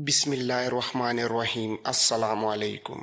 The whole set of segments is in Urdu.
بسم اللہ الرحمن الرحیم۔ السلام علیکم۔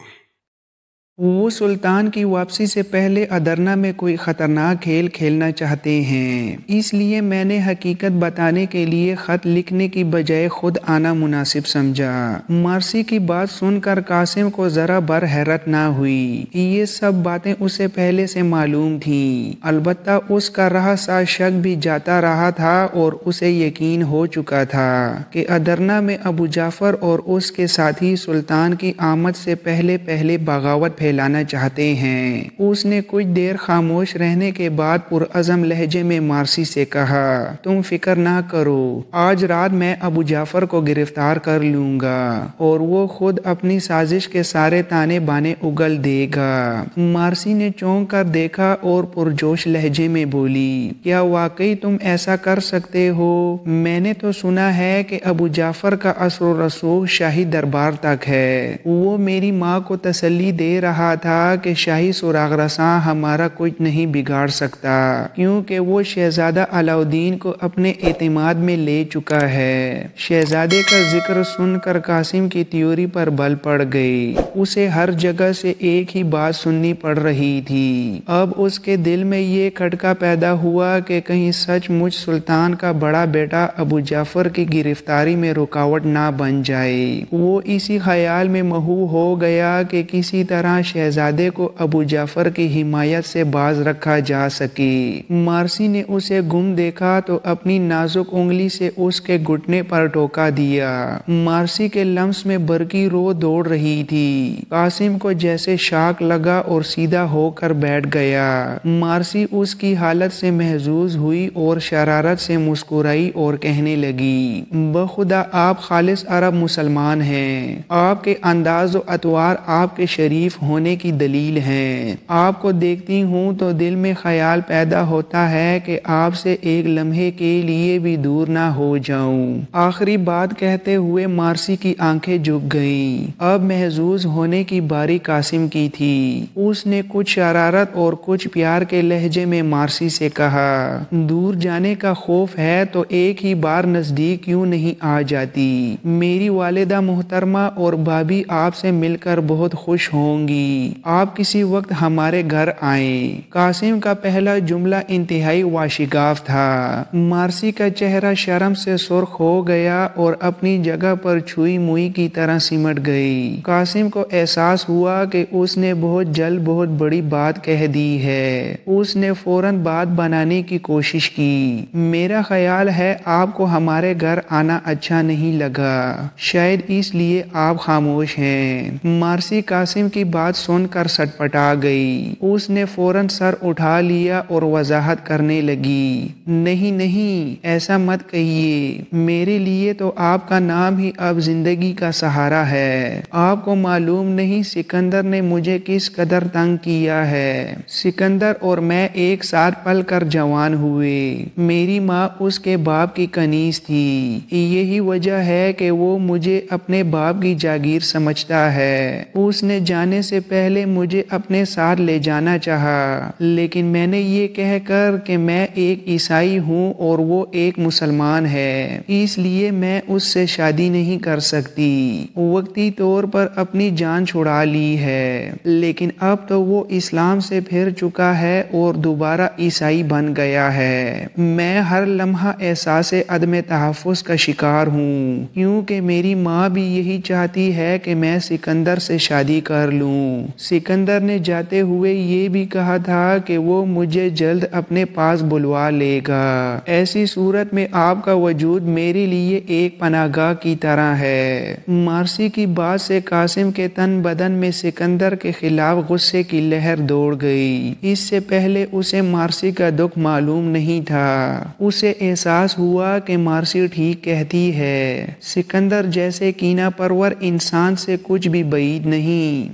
وہ سلطان کی واپسی سے پہلے ادرنا میں کوئی خطرناک کھیل کھیلنا چاہتے ہیں، اس لیے میں نے حقیقت بتانے کے لیے خط لکھنے کی بجائے خود آنا مناسب سمجھا۔ مارسی کی بات سن کر قاسم کو ذرا بر حیرت نہ ہوئی۔ یہ سب باتیں اسے پہلے سے معلوم تھیں، البتہ اس کا رہا سا شک بھی جاتا رہا تھا اور اسے یقین ہو چکا تھا کہ ادرنا میں ابو جعفر اور اس کے ساتھی سلطان کی آمد سے پہلے بغاوت پھیلانا چاہتے ہیں۔ اس نے کچھ دیر خاموش رہنے کے بعد پرعزم لہجے میں مارسی سے کہا، تم فکر نہ کرو، آج رات میں ابو جعفر کو گرفتار کر لوں گا اور وہ خود اپنی سازش کے سارے تانے بانے اگل دے گا۔ مارسی نے چونک کر دیکھا اور پرجوش لہجے میں بولی، کیا واقعی تم ایسا کر سکتے ہو؟ میں نے تو سنا ہے کہ ابو جعفر کا اثر و رسوخ شاہی دربار تک ہے۔ وہ میری ماں کو تسلی دے رہا تھا کہ شاہی سراغ رساں ہمارا کچھ نہیں بگاڑ سکتا، کیونکہ وہ شہزادہ علاؤدین کو اپنے اعتماد میں لے چکا ہے۔ شہزادے کا ذکر سن کر قاسم کی تیوری پر بل پڑ گئی۔ اسے ہر جگہ سے ایک ہی بات سننی پڑ رہی تھی۔ اب اس کے دل میں یہ کھٹکا پیدا ہوا کہ کہیں سچ مچ سلطان کا بڑا بیٹا ابو جعفر کی گرفتاری میں رکاوٹ نہ بن جائے۔ وہ اسی خیال میں محو ہو گیا کہ کسی طرح شہزادے کو ابو جعفر کی حمایت سے باز رکھا جا سکے۔ مارسی نے اسے گم دیکھا تو اپنی نازک انگلی سے اس کے گھٹنے پر ٹوکا دیا۔ مارسی کے لمس میں برقی رو دوڑ رہی تھی۔ قاسم کو جیسے شاک لگا اور سیدھا ہو کر بیٹھ گیا۔ مارسی اس کی حالت سے محظوظ ہوئی اور شرارت سے مسکرائی اور کہنے لگی، بخدا آپ خالص عرب مسلمان ہیں۔ آپ کے انداز و اطوار آپ کے شریف ہونے کی دلیل ہیں۔ آپ کو دیکھتی ہوں تو دل میں خیال پیدا ہوتا ہے کہ آپ سے ایک لمحے کے لیے بھی دور نہ ہو جاؤں۔ آخری بات کہتے ہوئے مارسی کی آنکھیں جھک گئیں۔ اب محظوظ ہونے کی باری قاسم کی تھی۔ اس نے کچھ شرارت اور کچھ پیار کے لہجے میں مارسی سے کہا، دور جانے کا خوف ہے تو ایک ہی بار نزدیک کیوں نہیں آ جاتی؟ میری والدہ محترمہ اور بھابھی آپ سے مل کر بہت خوش ہوں گی۔ آپ کسی وقت ہمارے گھر آئیں۔ قاسم کا پہلا جملہ انتہائی واشگاف تھا۔ مارسی کا چہرہ شرم سے سرخ ہو گیا اور اپنی جگہ پر چھوئی موئی کی طرح سمٹ گئی۔ قاسم کو احساس ہوا کہ اس نے بہت جلد بہت بڑی بات کہہ دی ہے۔ اس نے فوراً بات بنانے کی کوشش کی، میرا خیال ہے آپ کو ہمارے گھر آنا اچھا نہیں لگا، شاید اس لیے آپ خاموش ہیں۔ مارسی قاسم کی بات سن کر سٹپٹا گئی۔ اس نے فوراً سر اٹھا لیا اور وضاحت کرنے لگی، نہیں ایسا مت کہیے، میرے لیے تو آپ کا نام ہی اب زندگی کا سہارا ہے۔ آپ کو معلوم نہیں سکندر نے مجھے کس قدر تنگ کیا ہے۔ سکندر اور میں ایک ساتھ پل کر جوان ہوئے۔ میری ماں اس کے باپ کی کنیز تھی، یہی وجہ ہے کہ وہ مجھے اپنے باپ کی جاگیر سمجھتا ہے۔ اس نے جانے سے پہلے مجھے اپنے ساتھ لے جانا چاہا، لیکن میں نے یہ کہہ کر کہ میں ایک عیسائی ہوں اور وہ ایک مسلمان ہے، اس لیے میں اس سے شادی نہیں کر سکتی۔ وقتی طور پر اپنی جان چھڑا لی ہے، لیکن اب تو وہ اسلام سے پھر چکا ہے اور دوبارہ عیسائی بن گیا ہے۔ میں ہر لمحہ احساس عدم تحفظ کا شکار ہوں، کیونکہ میری ماں بھی یہی چاہتی ہے کہ میں سکندر سے شادی کر لوں۔ سکندر نے جاتے ہوئے یہ بھی کہا تھا کہ وہ مجھے جلد اپنے پاس بلوا لے گا۔ ایسی صورت میں آپ کا وجود میرے لیے ایک پناہ گاہ کی طرح ہے۔ مارسی کی بات سے قاسم کے تن بدن میں سکندر کے خلاف غصے کی لہر دوڑ گئی۔ اس سے پہلے اسے مارسی کا دکھ معلوم نہیں تھا۔ اسے احساس ہوا کہ مارسی ٹھیک کہتی ہے، سکندر جیسے کینہ پرور انسان سے کچھ بھی بعید نہیں۔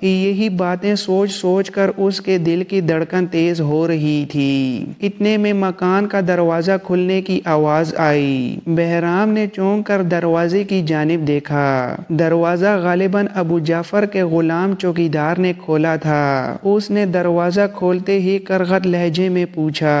یہی باتیں سوچ سوچ کر اس کے دل کی دھڑکن تیز ہو رہی تھی۔ اتنے میں مکان کا دروازہ کھلنے کی آواز آئی۔ بہرام نے چونک کر دروازے کی جانب دیکھا۔ دروازہ غالباً ابو جعفر کے غلام چوکیدار نے کھولا تھا۔ اس نے دروازہ کھولتے ہی کرغت لہجے میں پوچھا،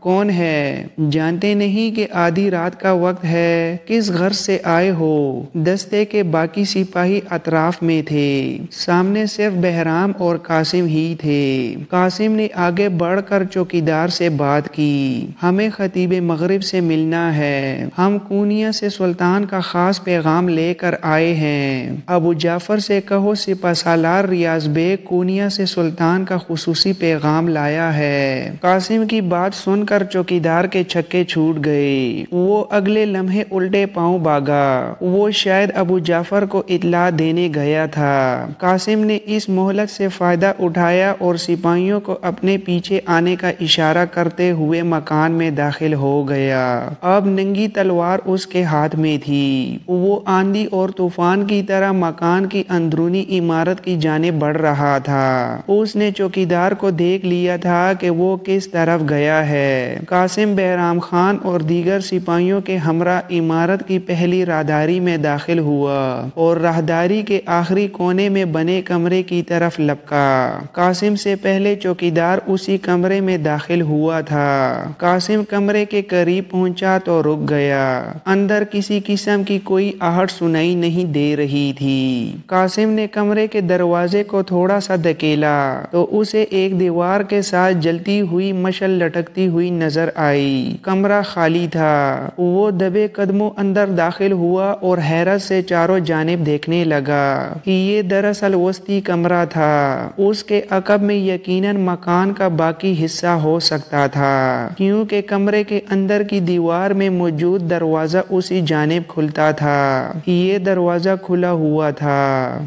کون ہے؟ جانتے نہیں کہ آدھی رات کا وقت ہے؟ کس غرض سے آئے ہو؟ دستے کے باقی سپاہی اطراف میں تھے۔ سامنے صرف بہرام اور قاسم ہی تھے۔ قاسم نے آگے بڑھ کر چوکیدار سے بات کی۔ ہمیں خطیب مغرب سے ملنا ہے۔ ہم کونیا سے سلطان کا خاص پیغام لے کر آئے ہیں۔ ابو جعفر سے کہو سپہ سالار ریاض بیگ کونیا سے سلطان کا خصوصی پیغام لایا ہے۔ قاسم کی بات سن کر چوکیدار کے چھکے چھوٹ گئے۔ وہ اگلے لمحے الٹے پاؤں بھاگا۔ وہ شاید ابو جعفر کو اطلاع دینے گیا تھا۔ قاسم نے اس مہلت سے فائدہ اٹھایا اور سپاہیوں کو اپنے پیچھے آنے کا اشارہ کرتے ہوئے مکان میں داخل ہو گیا۔ اب ننگی تلوار اس کے ہاتھ میں تھی۔ وہ آندھی اور طوفان کی طرح مکان کی اندرونی عمارت کی جانب بڑھ رہا تھا۔ اس نے چوکیدار کو دیکھ لیا تھا کہ وہ کس طرف گیا ہے۔ قاسم بہرام خان اور دیگر سپاہیوں کے ہمراہ عمارت کی پہلی راہداری میں داخل ہوا اور راہداری کے آخری کونے میں بنے کمرے کی طرف لپکا۔ قاسم سے پہلے چوکیدار اسی کمرے میں داخل ہوا تھا۔ قاسم کمرے کے قریب پہنچا تو رک گیا۔ اندر کسی قسم کی کوئی آہٹ سنائی نہیں دے رہی تھی۔ قاسم نے کمرے کے دروازے کو تھوڑا سا دھکیلا تو اسے ایک دیوار کے ساتھ جلتی ہوئی مشعل لٹکتی ہوئی نظر آئی۔ کمرہ خالی تھا۔ وہ دبے قدموں اندر داخل ہوا اور حیرت سے چاروں جانب دیکھنے لگا۔ یہ دراصل وسطی کمرہ تھا۔ اس کے عقب میں یقیناً مکان کا باقی حصہ ہو سکتا تھا، کیونکہ کمرے کے اندر کی دیوار میں موجود دروازہ اسی جانب کھلتا تھا۔ یہ دروازہ کھلا ہوا تھا۔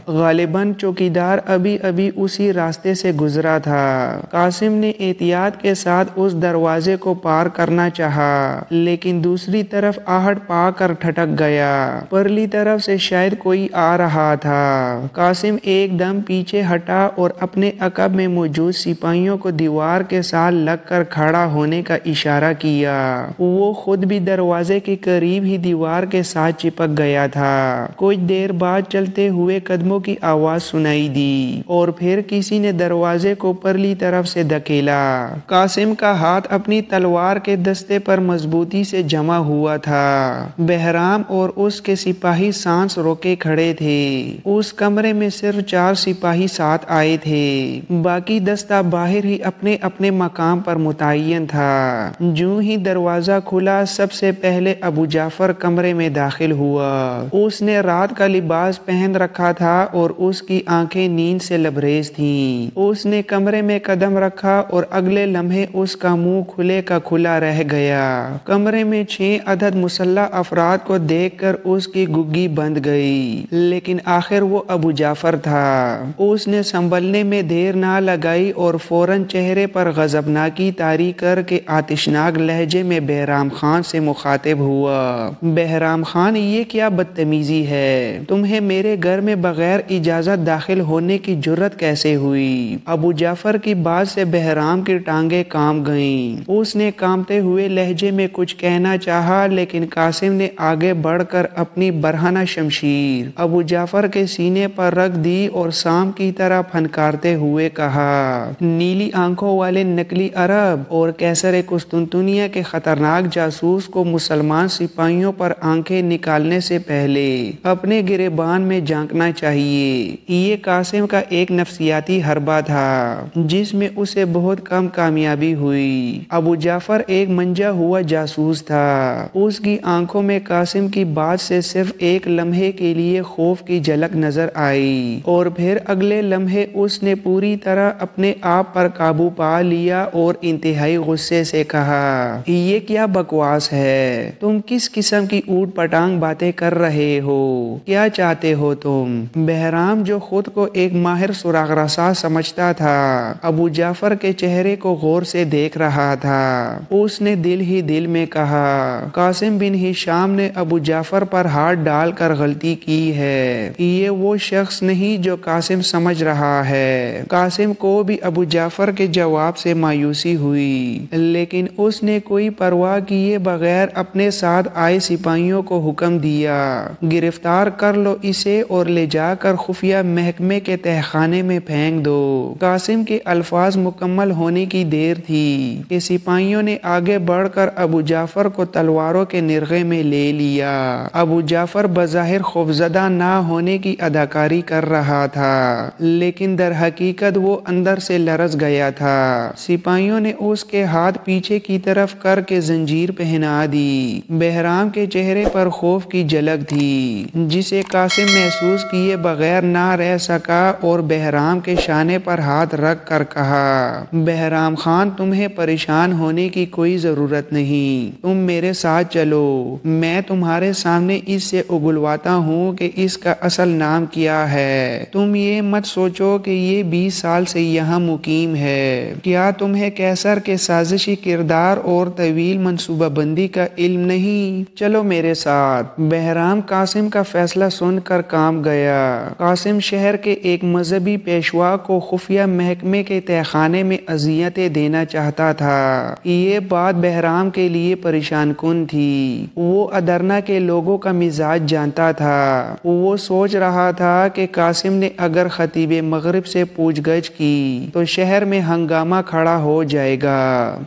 غالباً چوکیدار ابھی ابھی اسی راستے سے گزرا تھا۔ قاسم نے احتیاط کے ساتھ اس دروازے کو پار کرنا چاہا، لیکن دوسری طرف آہٹ پا کر ٹھٹک گیا۔ پرلی طرف سے شاید کوئی آ رہا تھا۔ قاسم ایک دم پیچھے ہٹا اور اپنے عقب میں موجود سپاہیوں کو دیوار کے ساتھ لگ کر کھڑا ہونے کا اشارہ کیا۔ وہ خود بھی دروازے کے قریب ہی دیوار کے ساتھ چپک گیا تھا۔ کچھ دیر بعد چلتے ہوئے قدموں کی آواز سنائی دی اور پھر کسی نے دروازے کو پرلی طرف سے دھکیلا۔ قاسم کا ہاتھ اپنی تلوار کے دستے پر مضبوطی سے جمع ہوا تھا۔ بہرام اور اس کے سپاہی سانس روکے کھڑے تھے۔ اس کمرے میں صرف 4 سپاہی ساتھ آئے تھے، باقی دستہ باہر ہی اپنے اپنے مقام پر متعین تھا۔ جوں ہی دروازہ کھلا سب سے پہلے ابو جعفر کمرے میں داخل ہوا۔ اس نے رات کا لباس پہن رکھا تھا اور اس کی آنکھیں نیند سے لبریز تھیں۔ اس نے کمرے میں قدم رکھا اور اگلے لمحے اس کا منہ کھلے کا کھلا رہ گیا۔ کمرے میں 6 عدد مسلح افراد کو دیکھ کر اس کی گگی بند گئی، لیکن آخر وہ ابو جعفر تھا۔ اس نے سنبھلنے میں دیر نہ لگائی اور فوراً چہرے پر غضبناکی طاری کر کے آتشناک لہجے میں بہرام خان سے مخاطب ہوا۔ بہرام خان، یہ کیا بدتمیزی ہے؟ تمہیں میرے گھر میں بغیر اجازت داخل ہونے کی جرت کیسے ہوئی؟ ابو جعفر کی بات سے بہرام کی ٹانگیں کانپ گئیں۔ اس نے کانپتے ہوئے لہجے میں کچھ کہنا چاہا، لیکن قاسم نے آگے بڑھ کر اپنی برہنہ شمشیر ابو جعفر کے سینے پر رکھ دی اور سام کی طرح پھنکارتے ہوئے کہا، نیلی آنکھوں والے نکلی عرب اور قیصر قسطنطنیہ کے خطرناک جاسوس کو مسلمان سپاہیوں پر آنکھیں نکالنے سے پہلے اپنے گریبان میں جھانکنا چاہیے۔ یہ قاسم کا ایک نفسیاتی حربہ تھا جس میں اسے بہت کم کامیابی ہوئی۔ ابو جعفر ایک منجا ہوا جاسوس تھا۔ اس کی آنکھوں میں قاسم کی بات سے صرف ایک لمحے کے لیے خوف کی جھلک نظر آئی اور پھر اگلے لمحے اس نے پوری طرح اپنے آپ پر قابو پا لیا اور انتہائی غصے سے کہا، یہ کیا بکواس ہے؟ تم کس قسم کی اوٹ پٹانگ باتیں کر رہے ہو؟ کیا چاہتے ہو تم؟ بہرام، جو خود کو ایک ماہر سراغ رساں سمجھتا تھا، ابو جعفر کے چہرے کو غور سے دیکھ رہا تھا۔ اس نے دل ہی دل میں کہا، قاسم بن ہشام نے ابو جعفر پر ہاتھ ڈال کر غلطی کی ہے۔ یہ وہ شخص نہیں جو قاسم سمجھ رہا ہے۔ قاسم کو بھی ابو جعفر کے جواب سے مایوسی ہوئی، لیکن اس نے کوئی پرواہ کیے بغیر اپنے ساتھ آئے سپاہیوں کو حکم دیا، گرفتار کر لو اسے اور لے جا کر خفیہ محکمے کے تہخانے میں پھینک دو۔ قاسم کے الفاظ مکمل ہونے کی دیر تھی کہ سپاہیوں نے آگے بڑھ کر ابو جعفر کو تلواروں کے نرغے میں لے لیا۔ ابو جعفر بظاہر خوفزدہ نہ ہونے کی اداکاری کر رہا تھا، لیکن در حقیقت وہ اندر سے لرز گیا تھا۔ سپاہیوں نے اس کے ہاتھ پیچھے کی طرف کر کے زنجیر پہنا دی۔ بہرام کے چہرے پر خوف کی جھلک تھی، جسے قاسم محسوس کیے بغیر نہ رہ سکا اور بہرام کے شانے پر ہاتھ رکھ کر کہا، بہرام خان، تمہیں پریشان ہونے کی کوئی ضرورت نہیں، تم میرے ساتھ چلو۔ میں تمہارے سامنے اس سے اگلواتا ہوں کہ اس کا اصل نام کیا ہے۔ تم یہ مت سوچو کہ یہ 20 سال سے یہاں مقیم ہے۔ کیا تمہیں قیصر کے سازشی کردار اور طویل منصوبہ بندی کا علم نہیں؟ چلو میرے ساتھ۔ بہرام قاسم کا فیصلہ سن کر کام گیا۔ قاسم شہر کے ایک مذہبی پیشوا کو خفیہ محکمے کے تہخانے میں اذیتیں دینا چاہتا تھا۔ یہ بات بہرام کے لیے پریشان کن تھی۔ وہ ادرنا کے لوگوں کا مزاج جانتا تھا۔ وہ سوچ رہا تھا کہ قاسم نے اگر خطیب مغرب سے پوچھ گچھ کی تو شہر میں ہنگامہ کھڑا ہو جائے گا۔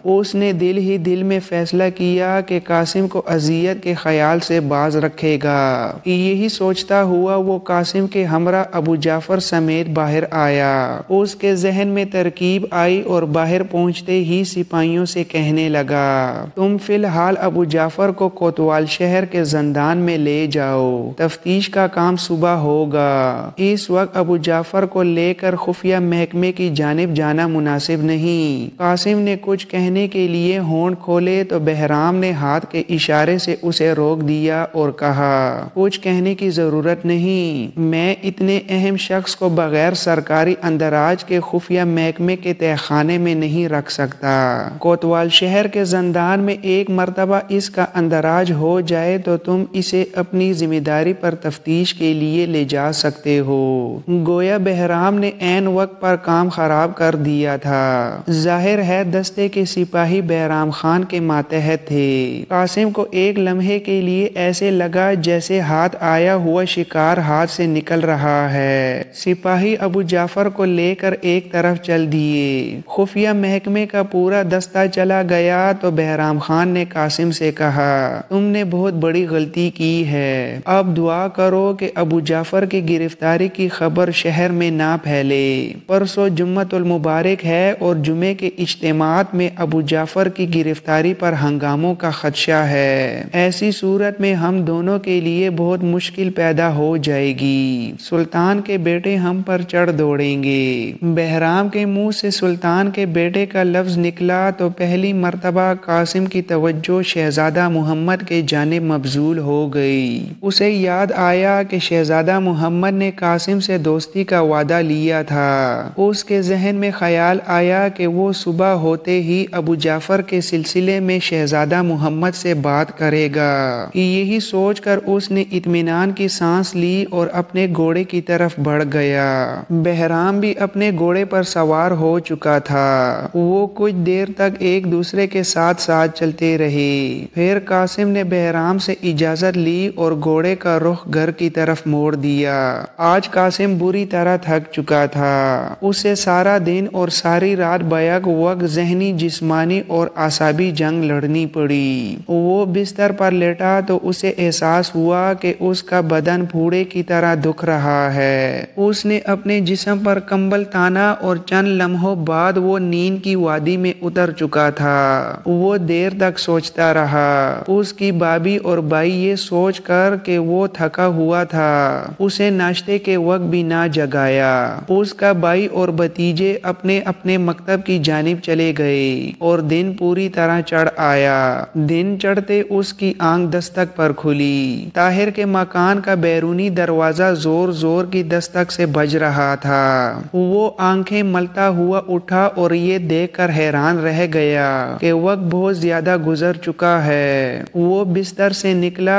اس نے دل ہی دل میں فیصلہ کیا کہ قاسم کو اذیت کے خیال سے باز رکھے گا۔ یہی سوچتا ہوا وہ قاسم کے ہمراہ ابو جعفر سمیت باہر آیا۔ اس کے ذہن میں ترکیب آئی اور باہر پہنچتے ہی سپاہیوں سے کہنے لگا، تم فی الحال ابو جعفر کو کوتوال شہر کے زندان میں لے جاؤ، تفتیش کا کام صبح ہوگا۔ اس وقت ابو جعفر کو لے کر خفیہ محکمے کی جانب جانا مناسب نہیں۔ قاسم نے کچھ کہنے کے لیے ہونٹ کھولے تو بہرام نے ہاتھ کے اشارے سے اسے روک دیا اور کہا، کچھ کہنے کی ضرورت نہیں، میں اتنے اہم شخص کو بغیر سرکاری اندراج کے خفیہ محکمے کے تہخانے میں نہیں رکھ سکتا۔ کوتوال شہر کے زندان میں ایک مرتبہ اس کا اندراج ہو جائے تو تم اسے اپنی ذمہ داری پر تفتیش کے لیے لے جا سکتے ہو۔ گویا بہرام نے عین وقت پر کام خراب کر دیا تھا۔ ظاہر ہے دستے کے سپاہی بہرام خان کے ماتحت تھے۔ قاسم کو ایک لمحے کے لیے ایسے لگا جیسے ہاتھ آیا ہوا شکار ہاتھ سے نکل رہا ہے۔ سپاہی ابو جعفر کو لے کر ایک طرف چل دیے۔ خفیہ محکمے کا پورا دستہ چلا گیا تو بہرام خان نے قاسم سے کہا، تم نے بہت بڑی غلطی کی ہے، اب دعا کرو کہ ابو جعفر کی گرفتاری کی خبر شہر میں نہ پھیلے۔ پرسوں جمعۃ المبارک ہے اور جمعے کے اجتماعات میں ابو جعفر کی گرفتاری پر ہنگاموں کا خدشہ ہے۔ ایسی صورت میں ہم دونوں کے لیے بہت مشکل پیدا ہو جائے گی۔ سلطان کے بیٹے ہم پر چڑھ دوڑیں گے۔ بہرام کے منہ سے سلطان کے بیٹے کا لفظ نکلا تو پہلی مرتبہ قاسم کی توجہ شہزادہ محمد کے جانب مبذول ہو گئی۔ اسے یاد آیا کہ شہزادہ محمد نے قاسم سے دوستی کا وعدہ لیا تھا۔ اس کے ذہن میں خیال آیا کہ وہ صبح ہوتے ہی ابو جعفر کے سلسلے میں شہزادہ محمد سے بات کرے گا۔ یہی سوچ کر اس نے اطمینان کی سانس لی اور اپنے گھوڑے کی طرف بڑھ گیا۔ بہرام بھی اپنے گھوڑے پر سوار ہو چکا تھا۔ وہ کچھ دیر تک ایک دوسرے کے ساتھ ساتھ چلتے رہے۔ پھر قاسم نے بہرام سے اجازت لی اور گھوڑے کا رخ گھر کی طرف موڑ دیا۔ آج قاسم بری طرح تھک چکا تھا۔ اسے سارا دن اور ساری رات بیک وقت ذہنی، جسمانی اور اعصابی جنگ لڑنی پڑی۔ وہ بستر پر لیٹا تو اسے احساس ہوا کہ اس کا بدن پھوڑے کی طرح دکھ رہا ہے۔ اس نے اپنے جسم پر کمبل تانا اور چند لمحوں بعد وہ نیند کی وادی میں اتر چکا تھا۔ وہ دیر تک سوچتا رہا۔ اس کی بھابھی اور بھائی یہ سوچ کر کہ وہ تھکا ہوا تھا اسے ناشتے کے وقت بھی نہ جگایا۔ اس کا بھائی اور بھتیجے اپنے اپنے مکتب کی جانب چلے گئے اور دن پوری طرح چڑھ آیا۔ دن چڑھتے اس کی آنکھ دستک پر کھلی۔ طاہر کے مکان کا بیرونی دروازہ زور زور کی دستک سے بج رہا تھا۔ وہ آنکھیں ملتا ہوا اٹھا اور یہ دیکھ کر حیران رہ گیا کہ وقت بہت زیادہ گزر چکا ہے۔ وہ بستر سے نکلا